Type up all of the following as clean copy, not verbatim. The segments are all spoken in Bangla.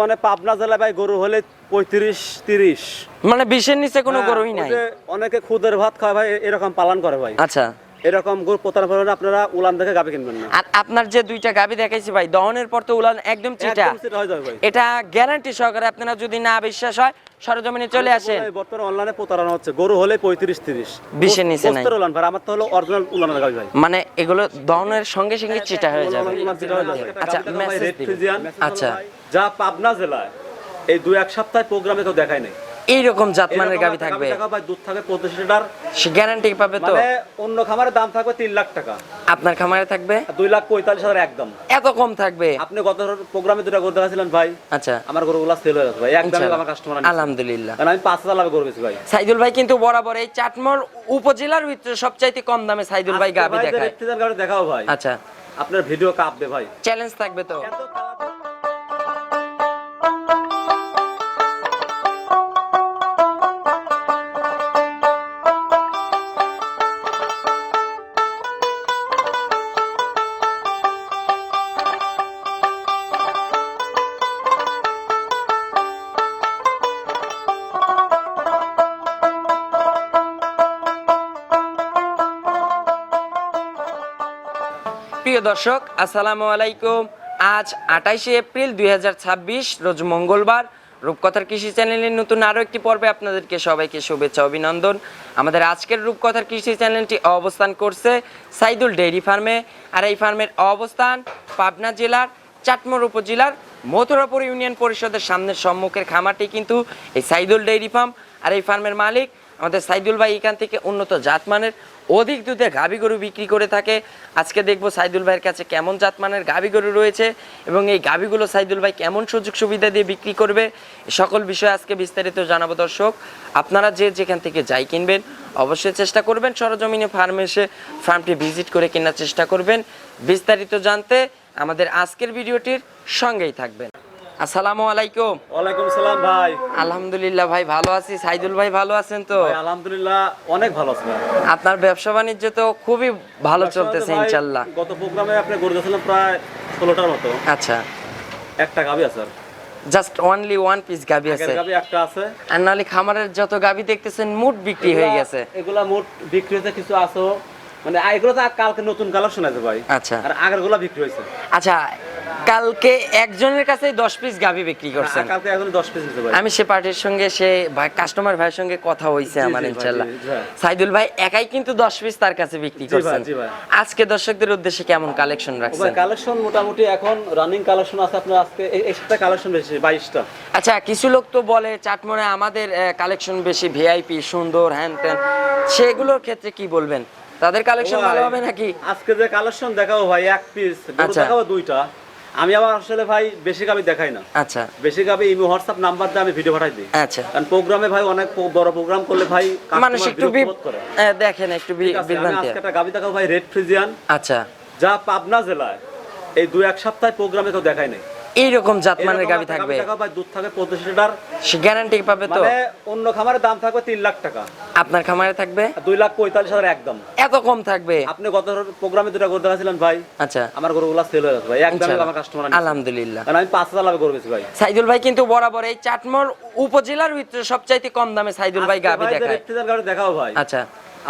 মানে পাবনা জেলায় ভাই গরু হলে 35-30 মানে 20-এর নিচে কোনো গরুই নাই। অনেকে খুদের ভাত খায় ভাই, এরকম পালন করে ভাই। আচ্ছা, এরকম গরু প্রতারণা করবেন আপনারা, উলান দেখে গাবি কিনবেন না। আর আপনার যে দুইটা গাবি দেখাইছি ভাই, দহনের পর তো উলান একদম চিটা, একদম সেটা হয়ে যাবে ভাই। এটা গ্যারান্টি সহকারে। আপনারা যদি না বিশ্বাস হয় সরজমিনে চলে আসেন। বর্তমানে অনলাইনে প্রতারণা হচ্ছে, গরু হলে 35-30 20-এর নিচে নাই। উলান ভাই, আমার তো হলো অরিজিনাল উলানের গাবি ভাই। মানে এগুলো দহনের সঙ্গে সঙ্গে চিটা হয়ে যাবে। আচ্ছা, মেসেজ রেড দিবেন। ফ্রিজিয়ান, আচ্ছা, যা পাবনা জেলায় এই 2-1 সপ্তাহ প্রোগ্রামে কেউ দেখায় নাই। এইরকম জাতমানের গাবি থাকবে, ভাই দুধ থাকে 25 লিটার, সে গ্যারান্টি পাবে তো। মানে অন্য খামারের দাম থাকবে 3 লাখ টাকা, আপনার খামারে থাকবে 2,45,000 একদম। এত কম থাকবে? আপনি গত প্রোগ্রামে দুটো গরু দেখাছিলেন ভাই। আচ্ছা, আমার গরুগুলো সেল হয়ে গেছে ভাই, একদম আমার কাস্টমার। আলহামদুলিল্লাহ, কারণ আমি 5,000 লাভে গরু বেচি ভাই। সাইদুল ভাই কিন্তু বরাবর এই চাটমোর উপজেলার ভিতরে সবচাইতে কম দামে সাইদুল ভাই গাবি দেখায়। গাবি দেখাও ভাই। আচ্ছা, আপনার ভিডিও কাঁপবে ভাই, চ্যালেঞ্জ থাকবে তো। প্রিয় দর্শক, আসসালামু আলাইকুম। আজ 28শে এপ্রিল 2026 রোজ মঙ্গলবার। রূপকথার কৃষি চ্যানেলের নতুন আরও একটি পর্বে আপনাদেরকে সবাইকে শুভেচ্ছা অভিনন্দন। আমাদের আজকের রূপকথার কৃষি চ্যানেলটি অবস্থান করছে সাইদুল ডেইরি ফার্মে, আর এই ফার্মের অবস্থান পাবনা জেলার চাটমোর উপজেলার মথুরাপুর ইউনিয়ন পরিষদের সামনের সম্মুখের খামারটি কিন্তু এই সাইদুল ডেইরি ফার্ম। আর এই ফার্মের মালিক আমাদের সাইদুল ভাই এখান থেকে উন্নত জাতমানের অধিক দুধে গাভী গরু বিক্রি করে থাকে। আজকে দেখবো সাইদুল ভাইয়ের কাছে কেমন জাতমানের গাভী গরু রয়েছে এবং এই গাভীগুলো সাইদুল ভাই কেমন সুযোগ সুবিধা দিয়ে বিক্রি করবে, সকল বিষয়ে আজকে বিস্তারিত জানাবো। দর্শক, আপনারা যে যেখান থেকে যাই কিনবেন অবশ্যই চেষ্টা করবেন সরজমিনে ফার্মে এসে ফার্মটি ভিজিট করে কেনার চেষ্টা করবেন। বিস্তারিত জানতে আমাদের আজকের ভিডিওটির সঙ্গেই থাকবেন। আসসালামু আলাইকুম। ওয়ালাইকুম সালাম ভাই। আলহামদুলিল্লাহ ভাই, ভালো আছি। সাইদুল ভাই ভালো আছেন তো? আলহামদুলিল্লাহ অনেক ভালো আছি ভাই। আপনার ব্যবসা বাণিজ্য তো খুবই ভালো চলতেছে ইনশাআল্লাহ। গত প্রোগ্রামে আপনি গরু দিয়েছিলেন প্রায় 16টার মতো। আচ্ছা, একটা গাবি আছে, জাস্ট অনলি ওয়ান পিস গাবি আছে। গাবি একটা আছে, আর নালি খামারের যত গাবি দেখতেছেন মোট বিক্রি হয়ে গেছে। এগুলা মোট বিক্রি হয়েছে, কিছু আছে মানে এগুলো তো কালকে নতুন কালেকশন আছে ভাই। আচ্ছা, আর আগেরগুলো বিক্রি হয়েছে। আচ্ছা, কালকে একজনের কাছে 10 পিস গাবি বিক্রি করছেন? কালকে এখন 10 পিস দিতে ভাই। আমি সে পার্টির সঙ্গে সে ভাই কাস্টমার ভাইয়ের সঙ্গে কথা হইছে আমার ইনশাআল্লাহ। সাইদুল ভাই একাই কিন্তু 10 পিস তার কাছে বিক্রি করছেন। আজকে দর্শকদের উদ্দেশ্যে কেমন কালেকশন রাখছেন? কালেকশন মোটামুটি এখন রানিং কালেকশন আছে আপনার, আজকে একটা কালেকশন বেশি 22টা। আচ্ছা, কিছু লোক তো বলে চাটমোড়ে আমাদের কালেকশন বেশি, ভিআইপি সুন্দর হ্যান ত্যান, সেগুলোর ক্ষেত্রে কি বলবেন? তাদের কালেকশন ভালো হবে নাকি? আজকে যে কালেকশন দেখাবো ভাই এক পিস, গরু দেখাবো দুইটা। আমি আবার আসলে ভাই বেশি গাবি দেখাই না। আচ্ছা, বেশি গাবি ইমো হোয়াটসঅ্যাপ নাম্বার দিয়ে আমি ভিডিও পাঠাই দিই। আচ্ছা, কারণ প্রোগ্রামে ভাই অনেক বড় প্রোগ্রাম করলে ভাই মানুষ একটু দেখেন একটু বিভ্রান্তি। আজকে একটা গাবি দেখাবো ভাই রেড ফ্রিজিয়ান, আচ্ছা, যা পাবনা জেলায় এই 2-1 সপ্তাহ প্রোগ্রামে কেউ দেখায় নাই। এইরকম জাতমানের গাবি থাকবে, ভাই দুধ থাকে 25 লিটার, সে গ্যারান্টি পাবে তো। মানে অন্য খামারের দাম থাকবে 3 লাখ টাকা, আপনার খামারে থাকবে 2,45,000 একদম। এত কম থাকবে? আপনি গত প্রোগ্রামে দুটো গরু দেখাছিলেন ভাই। আচ্ছা, আমার গরুগুলো সেল হয়ে গেছে ভাই, একদম আমার কাস্টমার। আলহামদুলিল্লাহ, কারণ আমি 5,000 লাভে গরু বেচি ভাই। সাইদুল ভাই কিন্তু বরাবর এই চাটমোর উপজেলার ভিতরে সবচাইতে কম দামে সাইদুল ভাই গাবি দেখায়। গাবি দেখাও ভাই। আচ্ছা,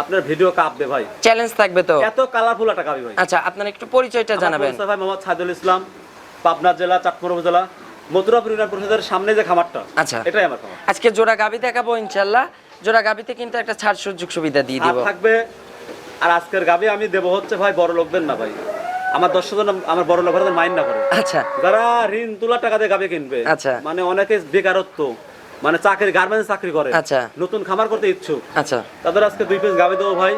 আপনার ভিডিও কাঁপবে ভাই, চ্যালেঞ্জ থাকবে তো। এত কালারফুল একটা গাবি ভাই। আচ্ছা, আপনার একটু পরিচয়টা জানাবেন। ভাই মোহাম্মদ সাইদুল ইসলাম, পাবনা জেলা চাটমোর উপজেলা মথুরাপুর ইউনিয়ন পরিষদের সামনে যে খামারটা, আচ্ছা, এটাই আমার খামার। আজকে জোড়া গাবি দেখাবো ইনশাআল্লাহ। জোড়া গাবিতে কিন্তু একটা ছাড় সুযোগ সুবিধা দিয়ে দিব থাকবে। আর আজকের গাবি আমি দেব হচ্ছে ভাই বড় লোকদের না ভাই, আমার দর্শকদের, আমার বড় লোকদের মাইন্ড না করে। আচ্ছা, যারা ঋণ তোলা টাকা দিয়ে গাবি কিনবে, আচ্ছা, মানে অনেকে বেকারত্ব, মানে চাকরি গার্মেন্টস চাকরি করে, আচ্ছা, নতুন খামার করতে ইচ্ছুক, আচ্ছা, তাদের আজকে 2 পিস গাবি দেবো ভাই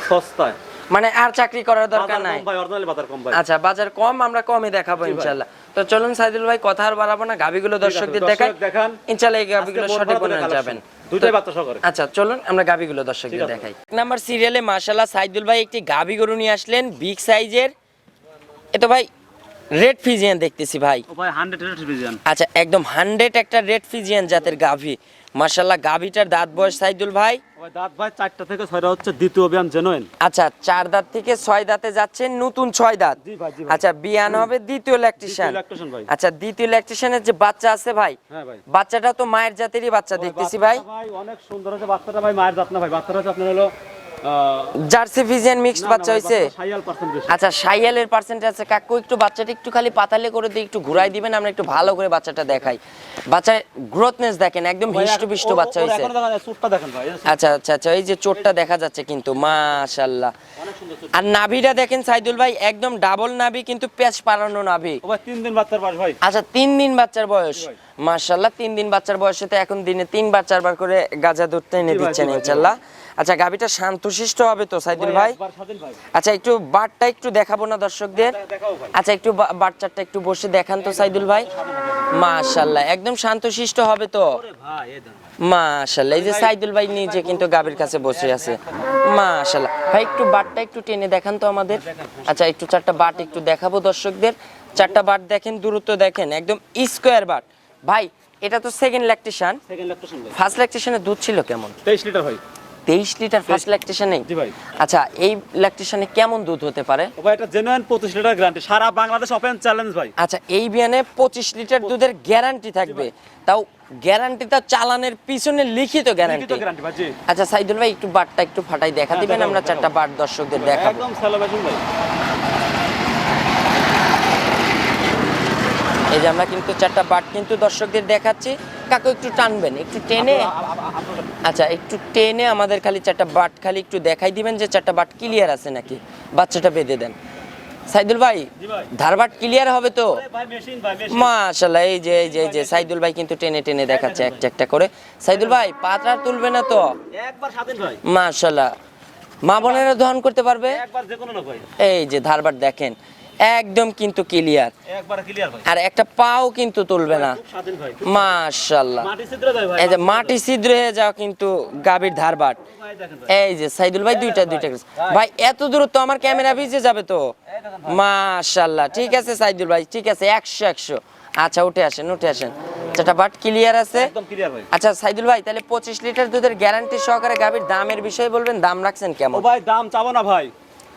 সস্তায়, মানে আর চাকরি করার দরকার নাই ভাই, অরিজিনালি বাজার কম ভাই। আচ্ছা, বাজার কম, আমরা কমই দেখাবো ইনশাআল্লাহ। তো চলুন সাইদুল ভাই, কথা আর বাড়াবো না, গাবিগুলো দর্শকদের দেখান ইনশাআল্লাহ। এই গাবিগুলো সঠিক বলে যাবেন, দুইটাই বাচ্চা সহকারে। আচ্ছা, চলুন আমরা গাবিগুলো দর্শকদের দেখাই। এক নাম্বার সিরিয়ালে মাশাআল্লাহ সাইদুল ভাই একটি গাবি গরু নিয়ে আসলেন বিগ সাইজের। এতো ভাই রেড ফিজিয়ান দেখতেছি ভাই। ও ভাই 100 রেড ফিজিয়ান। আচ্ছা, একদম 100 একটা রেড ফিজিয়ান জাতের গাভি। মাশাআল্লাহ, গাভিটার দাঁত বয়স সাইদুল ভাই ভাই দাঁত ভাই 4টা থেকে 6টা হচ্ছে দ্বিতীয় বিয়ান জেনুইন। আচ্ছা 4 দাঁত থেকে 6 দাঁতে যাচ্ছে, নতুন 6 দাঁত। জি ভাই, জি ভাই। আচ্ছা বিয়ান হবে দ্বিতীয় ল্যাকটেশন। দ্বিতীয় lactation ভাই। আচ্ছা দ্বিতীয় ল্যাকটেশনের যে বাচ্চা আছে ভাই, হ্যাঁ ভাই। বাচ্চাটা তো মায়ের জাতেরই বাচ্চা দেখতেছি ভাই। বাচ্চাটা ভাই অনেক সুন্দর হচ্ছে বাচ্চাটা ভাই, মায়ের জাত না ভাই, বাচ্চাটা হচ্ছে আপনার হলো জার্সি ফিজিয়ান মিক্সড বাচ্চা হইছে। শাইয়াল পার্সেন্ট বেশি। আচ্ছা শাইয়ালের পার্সেন্টেজ আছে কাকু, একটু বাচ্চাটা একটু খালি পাতালে করে দিয়ে একটু ঘুরাই দিবেন, আমরা একটু ভালো করে বাচ্চাটা দেখাই। বাচ্চার গ্রোথনেস দেখেন, একদম হিষ্টপুষ্ট বাচ্চা হইছে। এখন দেখেন চোটটা দেখেন ভাই, আচ্ছা আচ্ছা আচ্ছা, এই যে চোটটা দেখা যাচ্ছে কিন্তু মাশাআল্লাহ। অনেক সুন্দর চোট। আর নাভিটা দেখেন সাইদুল ভাই, একদম ডাবল নাভি, কিন্তু পেঁচ পালানো নাভি। ও ভাই 3 দিন বাচ্চার বয়স ভাই। আচ্ছা 3 দিন বাচ্চার বয়স, মাশাআল্লাহ। 3 দিন বাচ্চার বয়সে তো এখন দিনে 3 বার 4 বার করে গাজা দুধ এনে দিচ্ছেন ইনশাআল্লাহ। আচ্ছা গাবিটা শান্তশিষ্ট হবে তো সাইদুল ভাই? একবার স্বাধীন ভাই। আচ্ছা একটু বাটটা একটু দেখাবো না দর্শকদের? দেখাও ভাই। আচ্ছা একটু বাচ্চাটা একটু বসে দেখান তো সাইদুল ভাই। মাশাআল্লাহ একদম শান্তশিষ্ট হবে তো। ওরে ভাই এই দেন। মাশাআল্লাহ, এই যে সাইদুল ভাই নিজে কিন্তু গাবির কাছে বসে আছে। মাশাআল্লাহ ভাই, একটু বাটটা একটু টেনে দেখান তো আমাদের। আচ্ছা একটু 4টা বাট একটু দেখাবো দর্শকদের। 4টা বাট দেখেন, দূরত্ব দেখেন, একদম স্কোয়ার বাট। ভাই এটা তো সেকেন্ড ল্যাকটেশন, সেকেন্ড ল্যাকটেশন ভাই। ফার্স্ট ল্যাকটেশনের দুধ ছিল কেমন? 23 লিটার ভাই। 23 লিটার ফার্স্ট ল্যাকটেশনে? জি ভাই। আচ্ছা এই ল্যাকটেশনে কেমন দুধ হতে পারে? ও ভাই এটা জেনুইন 25 লিটার গ্যারান্টি, সারা বাংলাদেশ ওপেন চ্যালেঞ্জ ভাই। আচ্ছা এই বিয়ানে 25 লিটার দুধের গ্যারান্টি থাকবে, তাও গ্যারান্টিটা চালানের পিছনে লিখিত গ্যারান্টি। লিখিত গ্যারান্টি ভাই, জি। আচ্ছা সাইদুল ভাই একটু বাটটা একটু ফাটাই দেখা দিবেন, দেখাবো, আমরা 4টা বাট দর্শকদের দেখাবো। একদম সেলিব্রেশন ভাই। এই যে আমরা কিন্তু 4টা বাট কিন্তু দর্শকদের দেখাচ্ছি। কাকু একটু টানবেন, একটু টেনে, আচ্ছা একটু টেনে আমাদের খালি 4টা বাট খালি একটু দেখাই দিবেন যে 4টা বাট ক্লিয়ার আছে নাকি। বাচ্চাটা বেঁধে দেন সাইদুল ভাই, জি ভাই। ধারবাট ক্লিয়ার হবে তো? ভাই মেশিন ভাই, মেশিন। মাশাআল্লাহ, এই যে এই যে এই যে সাইদুল ভাই কিন্তু টেনে টেনে দেখাচ্ছে একটা একটা করে। সাইদুল ভাই পাতরা তুলবে না তো? একবার স্বাধীন ভাই। মাশাআল্লাহ, মা বোনেরা দহন করতে পারবে? একবার যে কোনো না ভাই। এই যে ধারবাট দেখেন, একদম কিন্তু ক্লিয়ার, একবার ক্লিয়ার ভাই। আর একটা পাও কিন্তু তুলবে না। খুব স্বাধীন ভাই। মাশাআল্লাহ, মাটি ছিদ্র যায় ভাই। এই যে মাটি ছিদ্র হয়ে যাও কিন্তু গাভীর ধারবাট। ভাই দেখেন ভাই। এই যে সাইদুল ভাই দুইটা ভাই, এত দূরত্ব আমার ক্যামেরা ভিজে যাবে তো। মাশাআল্লাহ, ঠিক আছে সাইদুল ভাই, ঠিক আছে, 100 আচ্ছা উঠে আসেন উঠে আসেন। 4টা বাট ক্লিয়ার আছে? একদম ক্লিয়ার ভাই। আচ্ছা সাইদুল ভাই, তাহলে 25 লিটার দুধের গ্যারান্টি সহকারে গাভীর দামের বিষয়ে বলবেন, দাম রাখছেন ও কেমন? ভাই দাম চাবো না ভাই।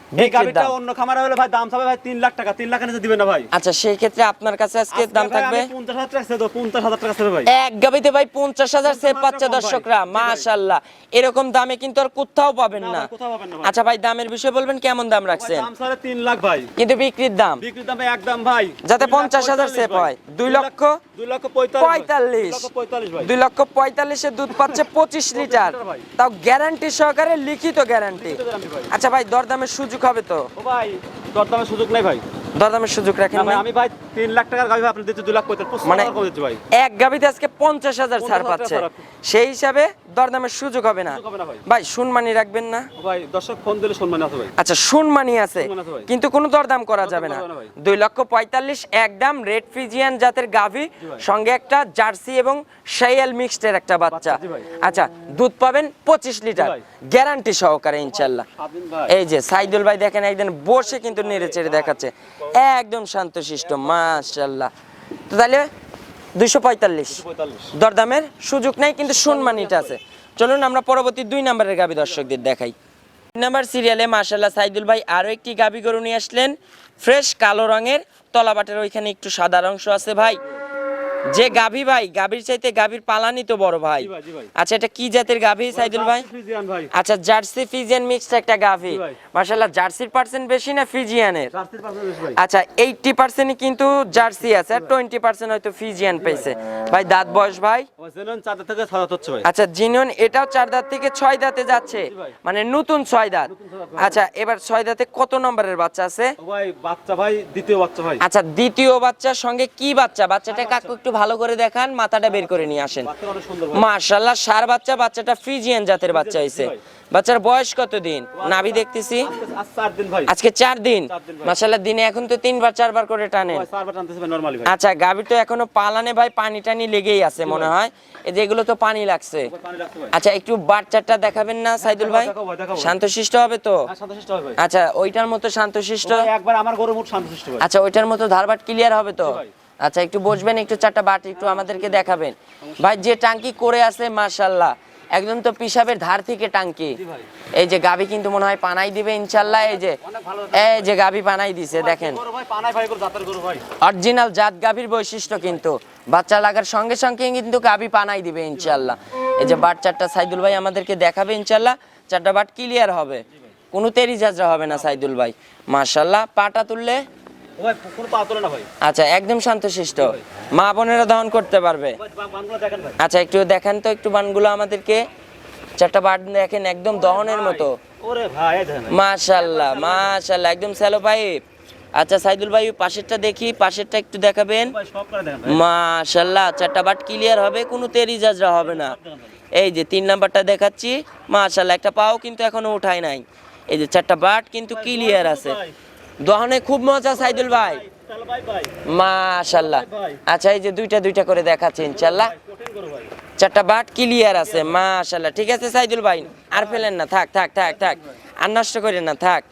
এই বিক্রির গাবিটা দাম। অন্য খামারে হলে ভাই দাম চাবে ভাই 3 লাখ টাকা, 3 লাখের নিচে দিবেন না ভাই। আচ্ছা সেই ক্ষেত্রে আপনার কাছে আজকে দাম থাকবে 50,000 টাকা ছেড়ে দাও, 50,000 টাকা ছেড়ে ভাই। এক গাবিতে ভাই 50,000 সেভ পাচ্ছে দর্শকরা। মাশাআল্লাহ, এরকম দামে কিন্তু আর কোথাও পাবেন না না। ভাই, কোথাও পাবেন না ভাই। আচ্ছা ভাই দামের বিষয়ে বলবেন, কেমন দাম ভাই রাখছেন? দাম সাড়ে 3 লাখ ভাই। কিন্তু বিক্রির দাম বিক্রির দাম ভাই একদম ভাই যাতে 2,45,000 50,000 সেভ ভাই। হয়। 2 লক্ষ 2,45,000 45 ভাই। 2 লক্ষ 45 এর দুধ পাচ্ছে 25 লিটার, লিটার ভাই। তাও গ্যারান্টি সহকারে, লিখিত গ্যারান্টি। লিখিত guarantee ভাই। আচ্ছা ভাই দরদামের সুযোগ হবে তো? ও ভাই দরদামের সুযোগ নাই ভাই। দরদামের সুযোগ রাখেন না ভাই, না? আমি ভাই 3 লাখ টাকার গাবি আপনি দিতে 2,45,000 মানে টাকা করে দিচ্ছি ভাই। এক গাবিতে আজকে 50,000 ছাড় 50,000 পাচ্ছে, ছাড়। সেই হিসাবে দরদামের সুযোগ হবে না। সুযোগ হবে না ভাই। ভাই শুনমানি রাখবেন না? ও ভাই দর্শক ফোন দিলে সম্মান আছে ভাই। আচ্ছা শুনমানি আছে, শুনমানি আছে ভাই। কিন্তু কোনো দরদাম করা যাবে না। করা যাবে না ভাই। 2 লক্ষ 45 একদম রেড ফ্রিজিয়ান জাতের গাভী, সঙ্গে একটা জার্সি এবং শাইয়াল মিক্সডের একটা বাচ্চা। জি ভাই। আচ্ছা দুধ পাবেন 25 লিটার ভাই। গ্যারান্টি সহকারে ইনশাআল্লাহ। স্বাধীন ভাই। এই যে সাইদুল ভাই দেখেন একদিন বসে কিন্তু নেড়ে চেড়ে দেখাচ্ছে, একদম শান্তশিষ্ট মাশাআল্লাহ। তো তাহলে 245 45 দরদামের সুযোগ নাই, কিন্তু সম্মানিটা আছে। চলুন আমরা পরবর্তী 2 নম্বরের গাবি দর্শকদের দেখাই। 2 নম্বর সিরিয়ালে মাশাআল্লাহ সাইদুল ভাই আরো একটি গাবি গরু নিয়ে আসলেন, ফ্রেশ কালো রঙের, তলাবাটের ওইখানে একটু সাদা অংশ আছে ভাই। যে গাভী ভাই, গাভীর চাইতে গাভীর পালানি তো বড় ভাই। জি ভাই, জি ভাই। আচ্ছা এটা কি জাতের গাভী সাইদুল ভাই? ফ্রিজিয়ান ভাই। আচ্ছা জার্সি ফিজিয়ান মিক্সড একটা গাভী। জি ভাই। মাশাআল্লাহ জার্সির পার্সেন্ট বেশি না ফিজিয়ানের? জার্সির পার্সেন্টেজ ভাই। আচ্ছা 80% কিন্তু জার্সি আছে, আর 20% হয়তো ফিজিয়ান পাইছে। ভাই দাঁত বয়স ভাই? ও জেনুইন 4 থেকে 6 দাঁত হচ্ছে ভাই। আচ্ছা জিনিয়ন এটাও 4 দাঁত থেকে 6 দাঁতে যাচ্ছে, জি ভাই। মানে নতুন 6 দাঁত। আচ্ছা এবার 6 দাঁতে কত নম্বরের বাচ্চা আছে? ও ভাই বাচ্চা ভাই, দ্বিতীয় বাচ্চা ভাই। আচ্ছা দ্বিতীয় বাচ্চার সঙ্গে কি বাচ্চা? বাচ্চাটা কাকু একটু ভালো করে দেখান, মাথাটা বের করে নিয়ে আসেন। বাচ্চা অনেক সুন্দর ভাই। মাশাআল্লাহ সার বাচ্চা, বাচ্চাটা ফ্রিজিয়ান জাতের বাচ্চা হইছে। ভাই। বাচ্চার বয়স কত দিন? নাভি দেখতেছি আজ 4 দিন ভাই। আজকে 4 দিন। 4 দিন ভাই। মাশাআল্লাহ দিনে এখন তো 3 বার 4 বার করে টানেন। ভাই 4 বার টানতেছে ভাই নরমালি ভাই। আচ্ছা গাভীর তো এখনো পালানে ভাই পানি টানি লেগেই আছে মনে হয়, এই যে এগুলো তো পানি লাগছে। পানি রাখতে ভাই। আচ্ছা একটু বাচ্চাটা দেখাবেন না সাইদুল ভাই? দেখাবো ভাই, দেখাবো। শান্তশিষ্ট হবে তো? আর শান্তশিষ্ট হবে ভাই। আচ্ছা ওইটার মতো শান্তশিষ্ট? ভাই একবার আমার গরুর মুখ শান্তশিষ্ট ভাই। আচ্ছা ওইটার মতো ধারবাট ক্লিয়ার হবে তো? জি ভাই। আচ্ছা একটু বসবেন, একটু 4টা বাট একটু আমাদেরকে দেখাবেন। ভাই যে টাঙ্কি করে আছে মাশাআল্লাহ একদম তো পিসাবের ধার থেকে টাঙ্কি। জি ভাই। এই যে গাবি কিন্তু মনে হয় পানাই দিবে ইনশাল্লাহ। এই যে অনেক ভালো এই যে গাবি পানাই দিছে দেখেন, গরু ভাই পানায় ভাই গরু জাতের গরু ভাই। অরিজিনাল জাত গাবির বৈশিষ্ট্য কিন্তু বাচ্চা লাগার সঙ্গে সঙ্গে কিন্তু গাবি পানাই দিবে ইনশাল্লাহ। এই যে বাট চারটা সাইদুল ভাই আমাদেরকে দেখাবে ইনশাল্লাহ, চারটা বাট ক্লিয়ার হবে, কোনো তেরি জাজরা হবে না সাইদুল ভাই। মাশাল্লাহ পাটা তুললে ও ভাই কোনো পা তোলে না ভাই। আচ্ছা একদম শান্তশিষ্ট, মা বোনেরা দহন করতে পারবে। ভাই বানগুলো দেখেন ভাই। আচ্ছা একটু দেখেন তো একটু বানগুলো আমাদেরকে, চারটা বাট দেখেন একদম দহনের মতো। ওরে ভাই এই দেখেন। মাশাল্লাহ মাশাল্লাহ একদম স্যালো পাইপ। আচ্ছা সাইদুল ভাই পাশেরটা দেখি, পাশেরটা একটু দেখাবেন। ভাই সব করে দেখেন ভাই। মাশাল্লাহ চারটা বাট ক্লিয়ার হবে, কোনো তেরি জাজরা হবে না। এই যে 3 নাম্বারটা দেখাচ্ছি, মাশাল্লাহ একটা পাও কিন্তু এখনো উঠায় নাই। এই যে চারটা বাট কিন্তু ক্লিয়ার আছে, দহনে খুব মজা সাইদুল ভাই। চলো ভাই ভাই। মাশাল্লাহ। আচ্ছা এই যে দুইটা করে দেখাচ্ছি ইনশাল্লাহ, কঠিন গরু ভাই। চারটা বাট ক্লিয়ার আছে মাশাল্লাহ। ঠিক আছে সাইদুল ভাই আর ফেলেন না, থাক থাক থাক থাক, আর নষ্ট করেন না, থাক।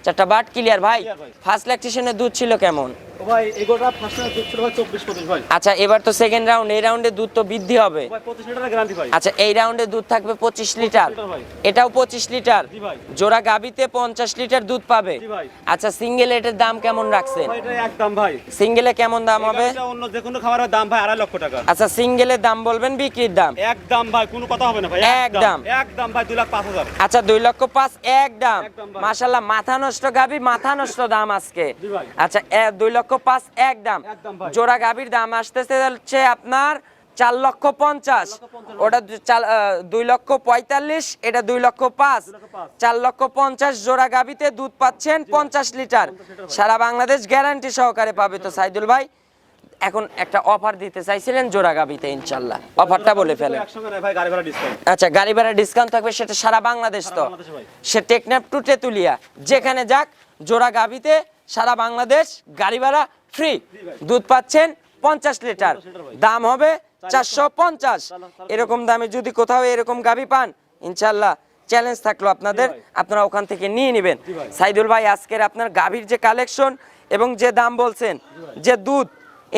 চারটা বাট ক্লিয়ার ভাই। ফার্স্ট ল্যাকটেশনের দুধ ছিল কেমন? ও ভাই এই গরুটা ফার্স্ট দুধ ছিল ভাই 24-25 ভাই। আচ্ছা এবার তো সেকেন্ড রাউন্ড, এই রাউন্ডে দুধ তো বৃদ্ধি হবে। ভাই 25 লিটারের গ্যারান্টি ভাই। আচ্ছা এই রাউন্ডে দুধ থাকবে 25 লিটার, লিটার ভাই। এটাও 25 লিটার। জি ভাই। জোড়া গাবিতে 50 লিটার দুধ পাবে। জি ভাই। আচ্ছা সিঙ্গেল এটার দাম কেমন রাখছেন? ভাই এটা একদম ভাই। সিঙ্গেলে কেমন দাম হবে? এটা অন্য যে কোনো খামারের দাম ভাই 2.5 লক্ষ টাকা। আচ্ছা সিঙ্গেলের দাম বলবেন, বিক্রির দাম একদম ভাই কোনো কথা হবে না ভাই। একদম। একদম ভাই 2,05,000। আচ্ছা 2,05,000 একদম। একদম ভাই। মাশাআল্লাহ মাথা নষ্ট গাবি, মাথা নষ্ট দাম আজকে। জি ভাই। আচ্ছা 2,05,000 একদম। একদম ভাই। জোড়া গাবির দাম আসতেছে হচ্ছে আপনার 4,50,000, ওটা 2,45,000, এটা 2,05,000, 4,50,000 জোড়া গাবিতে দুধ পাচ্ছেন 50 লিটার, সারা বাংলাদেশ গ্যারান্টি সহকারে পাবে। তো সাইদুল ভাই এখন একটা অফার দিতে চাইছিলেন জোড়া গাবিতে, ইনশাল্লাহ অফারটা বলে ফেলেন। একসঙ্গে নেয় ভাই গাড়ি ভাড়া ডিসকাউন্ট। আচ্ছা গাড়ি ভাড়া ডিসকাউন্ট থাকবে, সেটা সারা বাংলাদেশ তো, বাংলাদেশে ভাই। সে টেকনাফ টু তেতুলিয়া যেখানে যাক, জোড়া গাবিতে সারা বাংলাদেশ গাড়ি ভাড়া ফ্রি, দুধ পাচ্ছেন 50 লিটার, দাম হবে 450। এরকম দামে যদি কোথাও এরকম গাবি পান ইনশাল্লাহ চ্যালেঞ্জ থাকলো আপনাদের, আপনারা ওখান থেকে নিয়ে নেবেন। সাইদুল ভাই আজকের আপনার গাভীর যে কালেকশন এবং যে দাম বলছেন, যে দুধ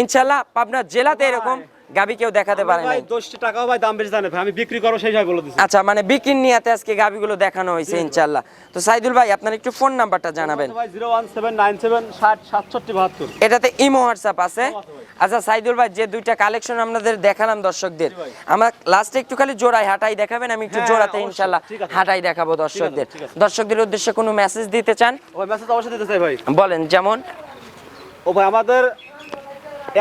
ইনশাল্লাহ পাবনা জেলাতে এরকম গাবি কেউ দেখাতে পারে ভাই নাই। 10 টাকাও ভাই দাম বেশি জানে ভাই, আমি বিক্রি করব সেই হিসাবে বলে দিছি। আচ্ছা মানে বিক্রির নিয়াতে আজকে গাবিগুলো দেখানো হয়েছে ইনশাল্লাহ। তো সাইদুল ভাই আপনার একটু ফোন নাম্বারটা জানাবেন। ভাই 01797606772। এটাতে ইমো হোয়াটসঅ্যাপ আছে। আচ্ছা সাইদুল ভাই যে দুইটা কালেকশন আপনাদের দেখালাম দর্শকদের, আমরা লাস্টে একটু খালি জোড়াই হাঁটাই দেখাবেন, আমি একটু হ্যাঁ, জোড়াতে অবশ্যই, ইনশাল্লাহ ঠিক আছে। হাঁটাই দেখাবো দর্শকদের। ঠিক আছে। দর্শকদের উদ্দেশ্যে কোনো মেসেজ দিতে চান ওই মেসেজ অবশ্যই দিতে চাই ভাই। বলেন, যেমন? ও ভাই আমাদের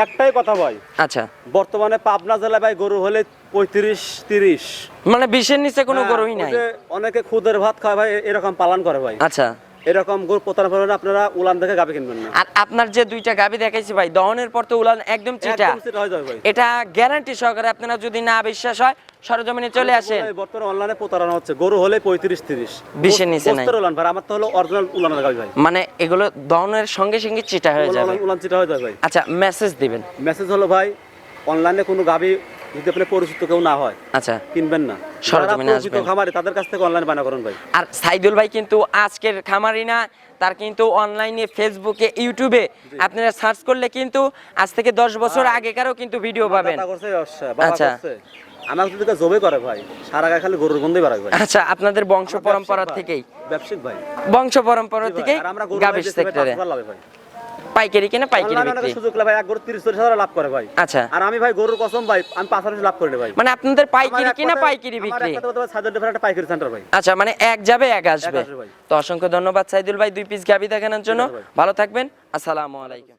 একটাই কথা ভাই, আচ্ছা বর্তমানে পাবনা জেলায় ভাই গরু হলে 35-30, মানে 20-এর নিচে কোনো গরুই নাই। অনেকে খুদের ভাত খায় ভাই, এরকম পালন করে ভাই। আচ্ছা এরকম গরু প্রতারণা করবেন, আপনারা উলান দেখে গাবি কিনবেন না। আর আপনার যে দুইটা গাবি দেখাইছি ভাই, দহনের পর তো উলান একদম চিটা, একদম সেটা হয়ে যাবে ভাই। এটা গ্যারান্টি সহকারে, আপনারা যদি না বিশ্বাস হয় সরজমিনে চলে আসেন। বর্তমানে অনলাইনে প্রতারণা হচ্ছে, গরু হলে 35-30, 20-এর নিচে নাই। উলান ভাই, আমার তো হলো অরিজিনাল উলানের গাবি ভাই। মানে এগুলো দহনের সঙ্গে সঙ্গে চিটা হয়ে যাবে। উলান চিটা হয়ে যাবে ভাই। আচ্ছা মেসেজ দিবেন। মেসেজ হলো ভাই, অনলাইনে কোনো গাবি যদি আপনি পরিচিত কেউ না হয় আচ্ছা কিনবেন না, সরজমিনে যারা পরিচিত আসবেন। খামারি তাদের কাছ থেকে অনলাইন বায়না করুন ভাই। আর সাইদুল ভাই কিন্তু আজকের খামারি না, তার কিন্তু অনলাইনে ফেসবুকে ইউটিউবে আপনারা সার্চ করলে কিন্তু আজ থেকে 10 বছর আগেকারও কিন্তু ভিডিও পাবেন। দাদা করছে ব্যবসা, বাবা আচ্ছা। করছে, আমার যদি জবে করে ভাই, সারা গায়ে খালি গরুর গন্ধই বাড়ায় ভাই। আচ্ছা আপনাদের বংশ আমার পরম্পরা ব্যবসায়িক ভাই, থেকেই, ব্যবসায়িক ভাই, বংশ পরম্পরা থেকেই আর আমরা গরু গাভীর ভাই বেচে ভাই সেক্টরে 5,000 লাভে ভাই। পাইকারি কিনা পাইকারি অনলাইনে বিক্রি। অনেক সুযোগ লাভ ভাই, এক গরু 30-40 লাভ করে ভাই। আচ্ছা আর আমি ভাই গরুর কসম ভাই, আমি 5,000 লাভ করে ভাই। মানে আপনাদের আমার পাইকারি এক কিনা কথায়- পাইকারি আমার বিক্রি। এক কথায় বলতে ভাই, সাজার ডিফারেন্ট একটা পাইকারি সেন্টার ভাই। আচ্ছা মানে এক যাবে এক আসবে। আসবে ভাই। তো অসংখ্য ধন্যবাদ সাইদুল ভাই 2 পিস গাভী দেখানোর জন্য, ঠিক আছে ভাই। ভালো থাকবেন, আসসালামু আলাইকুম।